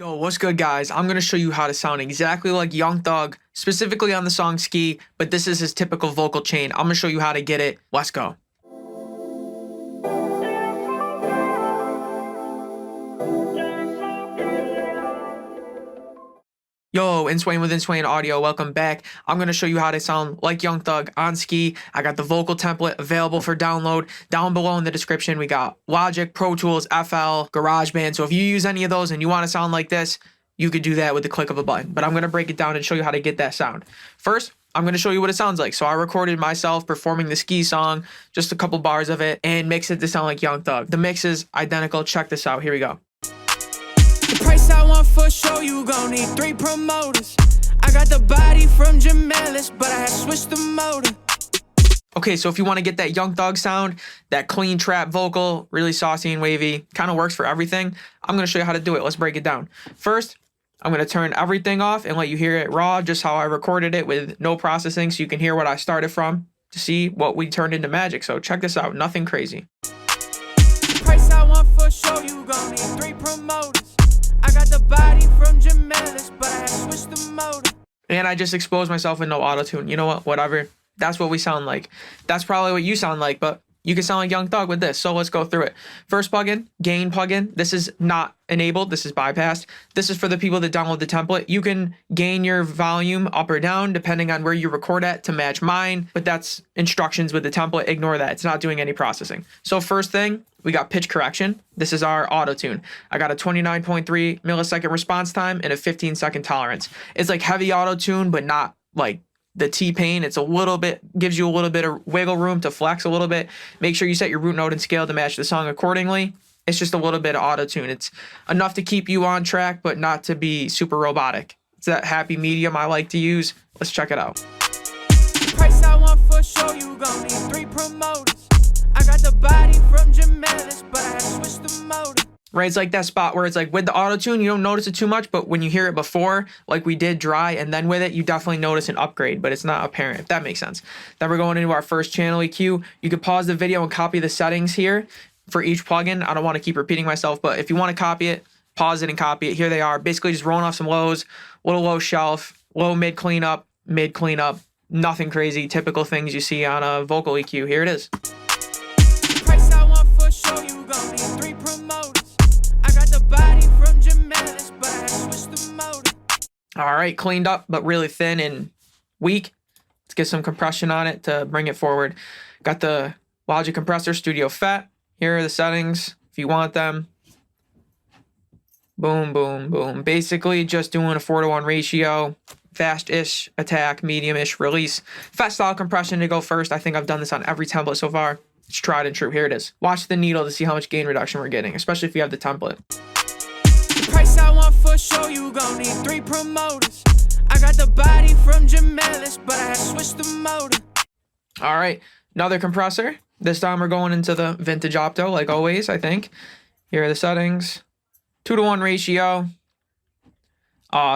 Yo, what's good, guys? I'm gonna show you how to sound exactly like Young Thug, specifically on the song Ski, but this is his typical vocal chain. I'm gonna show you how to get it. Let's go. Yo, Inswain with Inswain Audio, welcome back. I'm going to show you how to sound like Young Thug on Ski. I got the vocal template available for download. Down below in the description, we got Logic, Pro Tools, FL, GarageBand. So if you use any of those and you want to sound like this, you could do that with the click of a button. But I'm going to break it down and show you how to get that sound. First, I'm going to show you what it sounds like. So I recorded myself performing the Ski song, just a couple bars of it, and mix it to sound like Young Thug. The mix is identical. Check this out. Here we go. The price I want for show, you gon' need 3 promoters. I got the body from Jamelis, but I had switched the motor. Okay, so if you want to get that Young Thug sound, that clean trap vocal, really saucy and wavy, kind of works for everything, I'm going to show you how to do it. Let's break it down. First, I'm going to turn everything off and let you hear it raw, just how I recorded it with no processing, so you can hear what I started from to see what we turned into magic. So check this out. Nothing crazy. The price I want for show, you gon' need 3 promoters. I got the body from Jamelis, but I had switched the motor. And I just exposed myself with no auto-tune. You know what? Whatever. That's what we sound like. That's probably what you sound like, but you can sound like Young Thug with this. So let's go through it. First plugin, gain plugin. This is not enabled. This is bypassed. This is for the people that download the template. You can gain your volume up or down depending on where you record at to match mine, but that's instructions with the template. Ignore that. It's not doing any processing. So first thing, we got pitch correction. This is our auto tune. I got a 29.3 millisecond response time and a 15-second tolerance. It's like heavy auto tune, but not like the T-Pain. It's a little bit, gives you a little bit of wiggle room to flex a little bit. Make sure you set your root note and scale to match the song accordingly. It's just a little bit of auto tune. It's enough to keep you on track, but not to be super robotic. It's that happy medium I like to use. Let's check it out. The price I want for show, you gon' need 3 promoters. I got the body from Jamelis, but I had switched the motor. Right, it's like that spot where it's like with the auto-tune, you don't notice it too much, but when you hear it before, like we did dry, and then with it, you definitely notice an upgrade, but it's not apparent, if that makes sense. Then we're going into our first channel EQ. You could pause the video and copy the settings here for each plugin. I don't want to keep repeating myself, but if you want to copy it, pause it and copy it. Here they are, basically just rolling off some lows, little low shelf, low mid cleanup, nothing crazy, typical things you see on a vocal EQ. Here it is. The price I want for show, you gon' need 3 promoters. I got the body from Jamelis, but I had switched the motor. All right, cleaned up, but really thin and weak. Let's get some compression on it to bring it forward. Got the Logic compressor, Studio FET. Here are the settings if you want them. Boom, boom, boom. Basically just doing a 4:1 ratio. Fast-ish attack, medium-ish release. FET style compression to go first. I think I've done this on every template so far. It's tried and true. Here it is. Watch the needle to see how much gain reduction we're getting, especially if you have the template. The price I want for show, you gon' need 3 promoters. I got the body from Jamelis, but I had switched the motor. All right, another compressor. This time we're going into the vintage opto, like always, I think. Here are the settings. 2:1 ratio.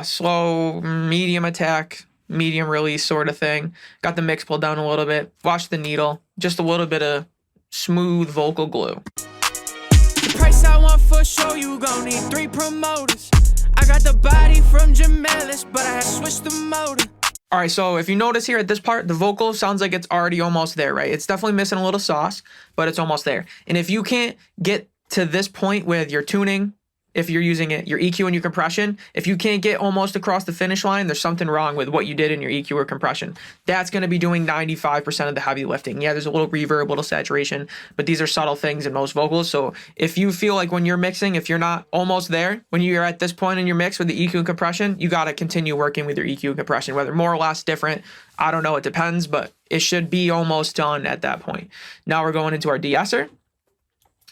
Slow, medium attack, medium release sort of thing. Got the mix pulled down a little bit. Watch the needle. Just a little bit of smooth vocal glue. The price I want for show, you gon' need 3 promoters. I got the body from Jamelis, but I had switched the motor. All right, so if you notice here at this part, the vocal sounds like it's already almost there, right? It's definitely missing a little sauce, but it's almost there. And if you can't get to this point with your tuning, if you're using it, your EQ and your compression, if you can't get almost across the finish line, there's something wrong with what you did in your EQ or compression. That's going to be doing 95% of the heavy lifting. Yeah, there's a little reverb, a little saturation, but these are subtle things in most vocals. So if you feel like when you're mixing, if you're not almost there, when you're at this point in your mix with the EQ and compression, you got to continue working with your EQ and compression, whether more or less different. I don't know, it depends, but it should be almost done at that point. Now we're going into our de-esser.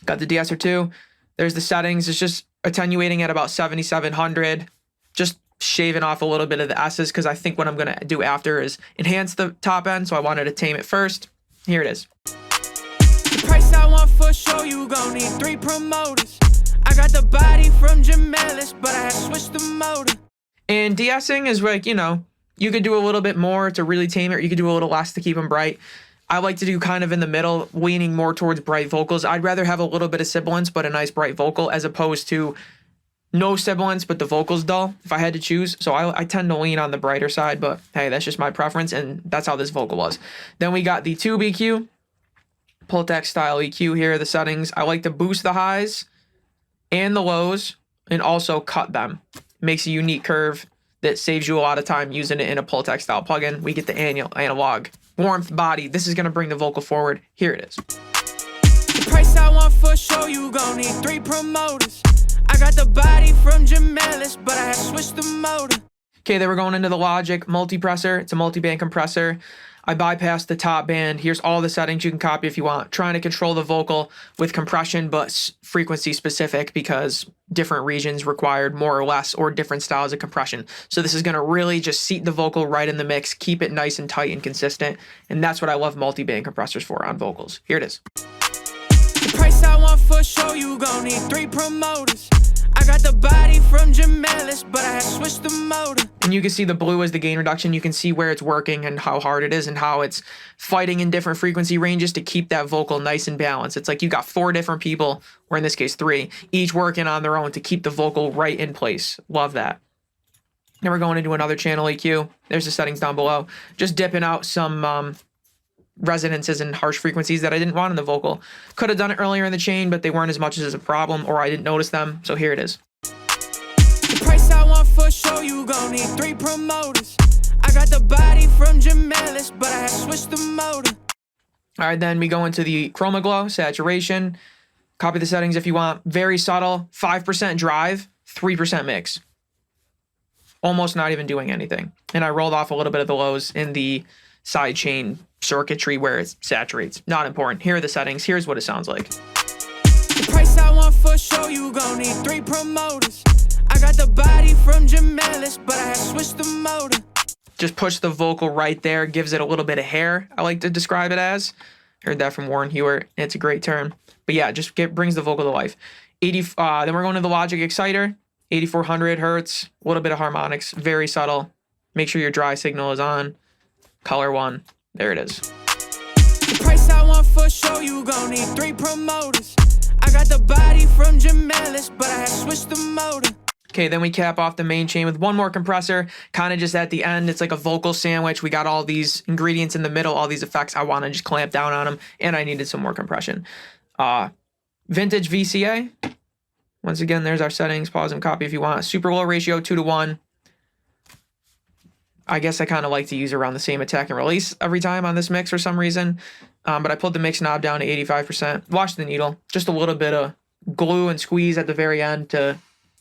Got the de-esser too. There's the settings. It's just attenuating at about 7,700, just shaving off a little bit of the S's because I think what I'm going to do after is enhance the top end, so I wanted to tame it first. Here it is. The price I want for show, you gon' need 3 promoters. I got the body from Jamelis, but I had switched the motor. And de-essing is like, you know, you could do a little bit more to really tame it, or you could do a little less to keep them bright. I like to do kind of in the middle, leaning more towards bright vocals. I'd rather have a little bit of sibilance, but a nice bright vocal, as opposed to No sibilance, but the vocal's dull if I had to choose. So I tend to lean on the brighter side, but hey, that's just my preference, and that's how this vocal was. Then we got the tube EQ, Pultec style EQ here, the settings. I like to boost the highs and the lows and also cut them. Makes a unique curve that saves you a lot of time using it in a Pultec style plugin. We get the analog warmth body. This is going to bring the vocal forward. Here it is. The price I want for show, you gon' need 3 promoters. I got the body from Gemelis, but I have switched the motor. Okay, then we're going into the Logic multipressor. It's a multi-band compressor. I bypassed the top band. Here's all the settings you can copy if you want. Trying to control the vocal with compression, but frequency specific because different regions required more or less or different styles of compression. So this is going to really just seat the vocal right in the mix, keep it nice and tight and consistent. And that's what I love multi-band compressors for on vocals. Here it is. The price I want for show, you gon' need 3 promoters. I got the body from Gemelis, but I have switched the motor. And you can see the blue as the gain reduction. You can see where it's working and how hard it is and how it's fighting in different frequency ranges to keep that vocal nice and balanced. It's like you got 4 different people, or in this case 3, each working on their own to keep the vocal right in place. Love that. Now we're going into another channel EQ. There's the settings down below. Just dipping out some resonances and harsh frequencies that I didn't want in the vocal. Could have done it earlier in the chain, but they weren't as much as a problem, or I didn't notice them. So here it is. The price I want for show, you gon' need 3 promoters. I got the body from Gemelis, but I have switched the motor. All right, then we go into the Chroma Glow, saturation. Copy the settings if you want. Very subtle, 5% drive, 3% mix. Almost not even doing anything. And I rolled off a little bit of the lows in the side chain circuitry where it saturates. Not important. Here are the settings. Here's what it sounds like. The price I want for show, you gon' need 3 promoters. I got the body from Gemelis, but I have switched the motor. Just push the vocal right there. Gives it a little bit of hair, I like to describe it as. Heard that from Warren Hewart. It's a great term. But yeah, just brings the vocal to life. Then we're going to the Logic Exciter. 8400 hertz. A little bit of harmonics. Very subtle. Make sure your dry signal is on. Color 1. There it is. The price I want for show, you gon' need 3 promoters. I got the body from Gemelis, but I have switched the motor. Okay, then we cap off the main chain with one more compressor, kind of just at the end. It's like a vocal sandwich. We got all these ingredients in the middle, all these effects. I want to just clamp down on them, and I needed some more compression. Vintage VCA. Once again, there's our settings. Pause and copy if you want. Super low ratio, 2:1. I guess I kind of like to use around the same attack and release every time on this mix for some reason. But I pulled the mix knob down to 85%. Wash the needle. Just a little bit of glue and squeeze at the very end to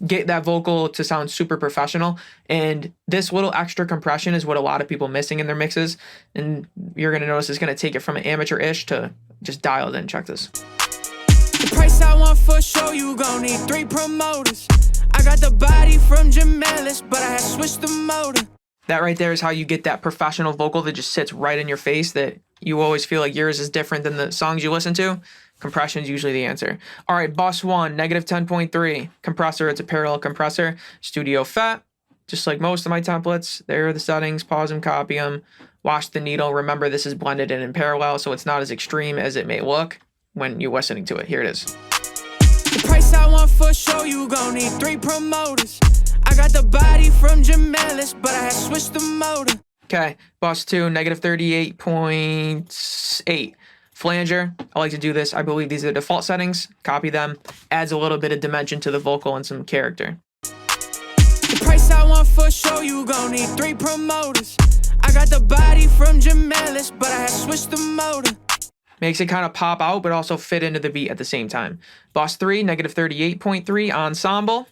get that vocal to sound super professional. And this little extra compression is what a lot of people missing in their mixes. And you're going to notice it's going to take it from an amateur-ish to just dialed in. Check this. The price I want for show, you gon' need 3 promoters. I got the body from Gemelis, but I have switched the motor. That right there is how you get that professional vocal that just sits right in your face, that you always feel like yours is different than the songs you listen to. Compression is usually the answer. All right, Bus 1, negative 10.3. Compressor, it's a parallel compressor. Studio FET, just like most of my templates. There are the settings. Pause them, copy them. Wash the needle. Remember, this is blended in parallel, so it's not as extreme as it may look when you're listening to it. Here it is. The price I want for show, you gon' need 3 promoters. I got the body from Gemelis, but I have switched the motor. Okay, Bus 2, negative 38.8. Flanger, I like to do this. I believe these are the default settings. Copy them. Adds a little bit of dimension to the vocal and some character. The price I want for show, you gon' need 3 promoters. I got the body from Gemelis, but I have switched the motor. Makes it kind of pop out, but also fit into the beat at the same time. Bus 3, negative 38.3. Ensemble.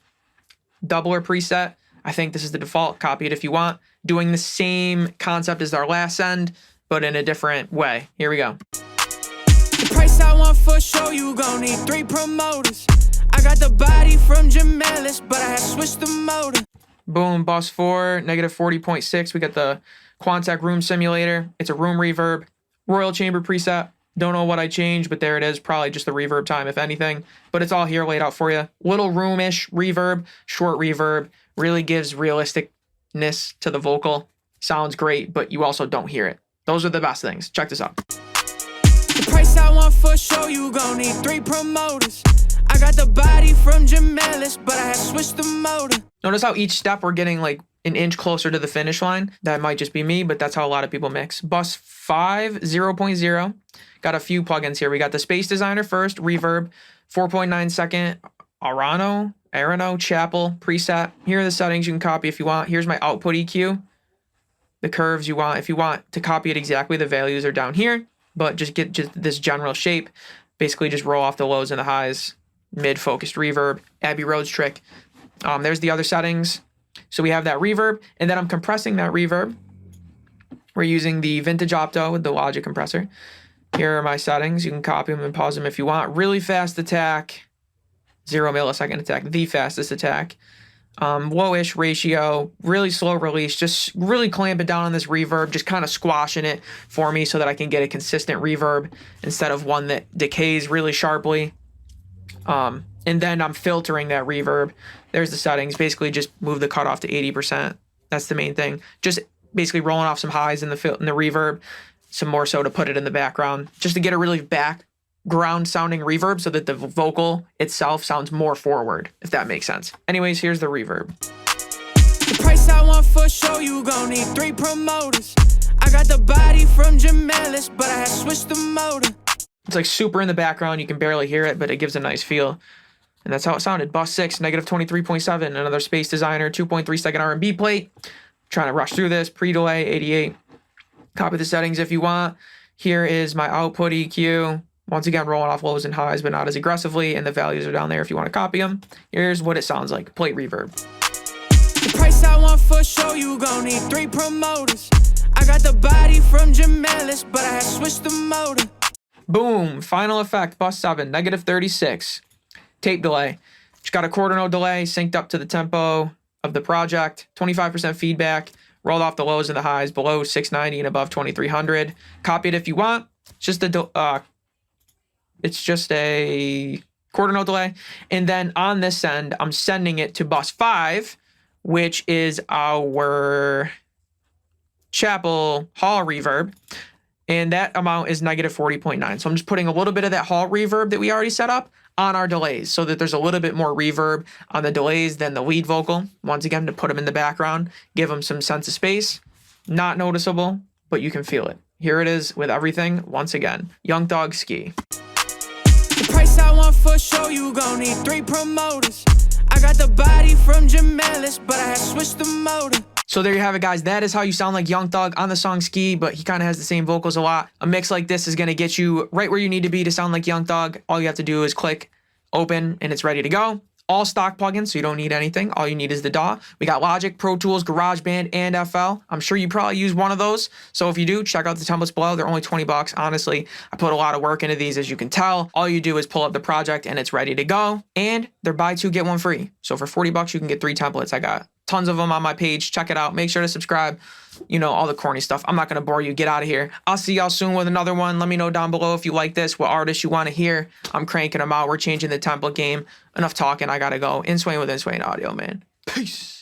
Doubler preset. I think this is the default. Copy it if you want. Doing the same concept as our last send, but in a different way. Here we go. The price I want for show, you gon' need 3 promoters. I got the body from Gemelis, but I have switched the motor. Boom, Bus 4, negative 40.6. We got the Quantec Room Simulator. It's a room reverb. Royal Chamber preset. Don't know what I changed, but there it is. Probably just the reverb time, if anything. But it's all here laid out for you. Little roomish reverb, short reverb. Really gives realisticness to the vocal. Sounds great, but you also don't hear it. Those are the best things. Check this out. The price I want for show, you gon' need 3 promoters. I got the body from Jamelis, but I had switched the motor. Notice how each step we're getting like an inch closer to the finish line. That might just be me, but that's how a lot of people mix. Bus 5 0.0. Got a few plugins here. We got the Space Designer first, Reverb, 4.9 second, Arano, Chapel, preset. Here are the settings you can copy if you want. Here's my output EQ. The curves you want. If you want to copy it exactly, the values are down here, but just get this general shape. Basically just roll off the lows and the highs. Mid-focused reverb, Abbey Road's trick. There's the other settings. So we have that reverb, and then I'm compressing that reverb. We're using the Vintage Opto with the Logic compressor. Here are my settings. You can copy them and pause them if you want. Really fast attack, 0 millisecond attack, the fastest attack. Lowish ratio, really slow release, just really clamping down on this reverb, just kind of squashing it for me so that I can get a consistent reverb instead of one that decays really sharply. And then I'm filtering that reverb. There's the settings. Basically just move the cutoff to 80%. That's the main thing. Just basically rolling off some highs in the reverb, some more so to put it in the background, just to get a really background sounding reverb so that the vocal itself sounds more forward, if that makes sense. Anyways, here's the reverb. The price I want for show, you gon' need 3 promoters. I got the body from Jamelis, but I had switched the motor. It's like super in the background. You can barely hear it, but it gives a nice feel. And that's how it sounded. Bus 6, negative 23.7. Another Space Designer, 2.3 second R&B plate. Trying to rush through this. Pre-delay, 88. Copy the settings if you want. Here is my output EQ. Once again, rolling off lows and highs, but not as aggressively. And the values are down there if you want to copy them. Here's what it sounds like. Plate reverb. The price I want for show, you gon' need 3 promoters. I got the body from Jamelis, but I had switched the motor. Boom. Final effect. Bus 7, negative 36. Tape delay. Just got a quarter note delay synced up to the tempo of the project. 25% feedback. Rolled off the lows and the highs below 690 and above 2300. Copy it if you want. It's just a quarter note delay. And then on this end, I'm sending it to bus 5, which is our Chapel Hall reverb. And that amount is negative 40.9. So I'm just putting a little bit of that Hall reverb that we already set up on our delays so that there's a little bit more reverb on the delays than the lead vocal. Once again, to put them in the background, give them some sense of space. Not noticeable, but you can feel it. Here it is with everything. Once again, Young Thug Ski. The price I want for show, you gon' need 3 promoters. I got the body from Jamelis, but I had switched the motor. So there you have it, guys. That is how you sound like Young Thug on the song Ski, but he kind of has the same vocals a lot. A mix like this is going to get you right where you need to be to sound like Young Thug. All you have to do is click open and it's ready to go. All stock plugins, so you don't need anything. All you need is the DAW. We got Logic, Pro Tools, GarageBand, and FL. I'm sure you probably use one of those. So if you do, check out the templates below. They're only 20 bucks. Honestly, I put a lot of work into these, as you can tell. All you do is pull up the project and it's ready to go. And they're buy 2, get 1 free. So for 40 bucks, you can get 3 templates. I got tons of them on my page. Check it out. Make sure to subscribe. You know, all the corny stuff. I'm not going to bore you. Get out of here. I'll see y'all soon with another one. Let me know down below if you like this, what artists you want to hear. I'm cranking them out. We're changing the template game. Enough talking. I got to go. Inswain with Inswain Audio, man. Peace.